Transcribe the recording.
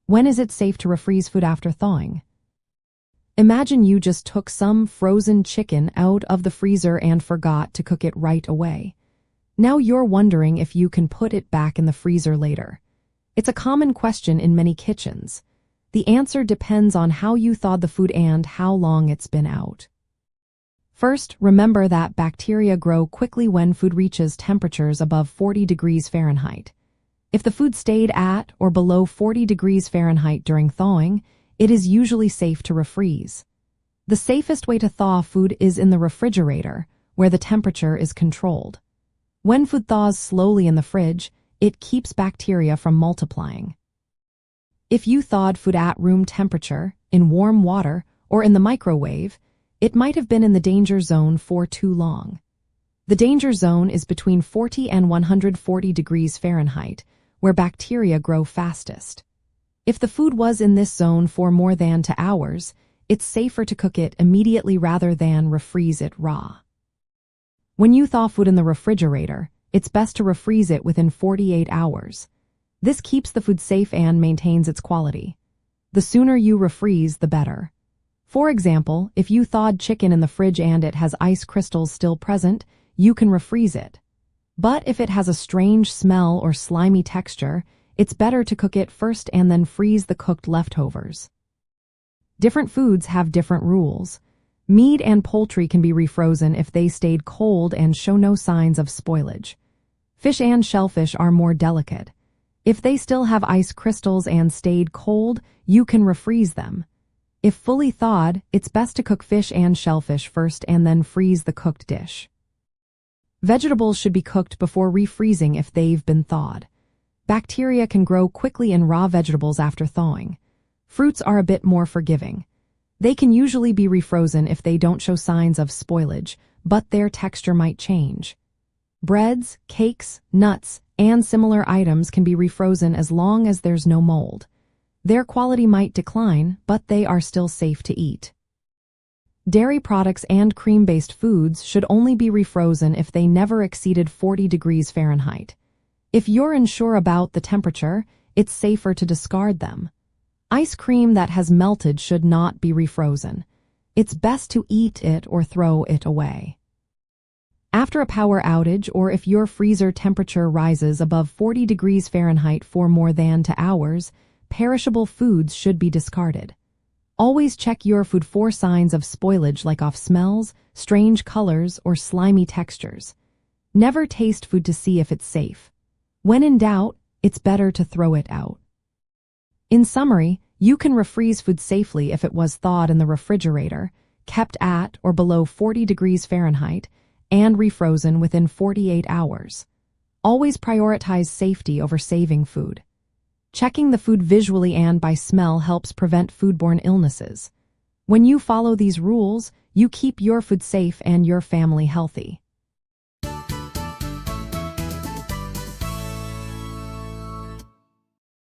When is it safe to refreeze food after thawing? Imagine you just took some frozen chicken out of the freezer and forgot to cook it right away. Now you're wondering if you can put it back in the freezer later. It's a common question in many kitchens. The answer depends on how you thawed the food and how long it's been out. First, remember that bacteria grow quickly when food reaches temperatures above 40 degrees Fahrenheit. If the food stayed at or below 40 degrees Fahrenheit during thawing, it is usually safe to refreeze. The safest way to thaw food is in the refrigerator, where the temperature is controlled. When food thaws slowly in the fridge, it keeps bacteria from multiplying. If you thawed food at room temperature, in warm water, or in the microwave, it might have been in the danger zone for too long. The danger zone is between 40 and 140 degrees Fahrenheit, where bacteria grow fastest. If the food was in this zone for more than 2 hours, it's safer to cook it immediately rather than refreeze it raw. When you thaw food in the refrigerator, it's best to refreeze it within 48 hours. This keeps the food safe and maintains its quality. The sooner you refreeze, the better. For example, if you thawed chicken in the fridge and it has ice crystals still present, you can refreeze it. But if it has a strange smell or slimy texture, it's better to cook it first and then freeze the cooked leftovers. Different foods have different rules. Meat and poultry can be refrozen if they stayed cold and show no signs of spoilage. Fish and shellfish are more delicate. If they still have ice crystals and stayed cold, you can refreeze them. If fully thawed, it's best to cook fish and shellfish first and then freeze the cooked dish. Vegetables should be cooked before refreezing if they've been thawed. Bacteria can grow quickly in raw vegetables after thawing. Fruits are a bit more forgiving. They can usually be refrozen if they don't show signs of spoilage, but their texture might change. Breads, cakes, nuts, and similar items can be refrozen as long as there's no mold. Their quality might decline, but they are still safe to eat. Dairy products and cream-based foods should only be refrozen if they never exceeded 40 degrees Fahrenheit. If you're unsure about the temperature, it's safer to discard them. Ice cream that has melted should not be refrozen. It's best to eat it or throw it away. After a power outage or if your freezer temperature rises above 40 degrees Fahrenheit for more than 2 hours, perishable foods should be discarded. Always check your food for signs of spoilage like off smells, strange colors, or slimy textures. Never taste food to see if it's safe. When in doubt, it's better to throw it out. In summary, you can refreeze food safely if it was thawed in the refrigerator, kept at or below 40 degrees Fahrenheit, and refrozen within 48 hours. Always prioritize safety over saving food. Checking the food visually and by smell helps prevent foodborne illnesses. When you follow these rules, you keep your food safe and your family healthy.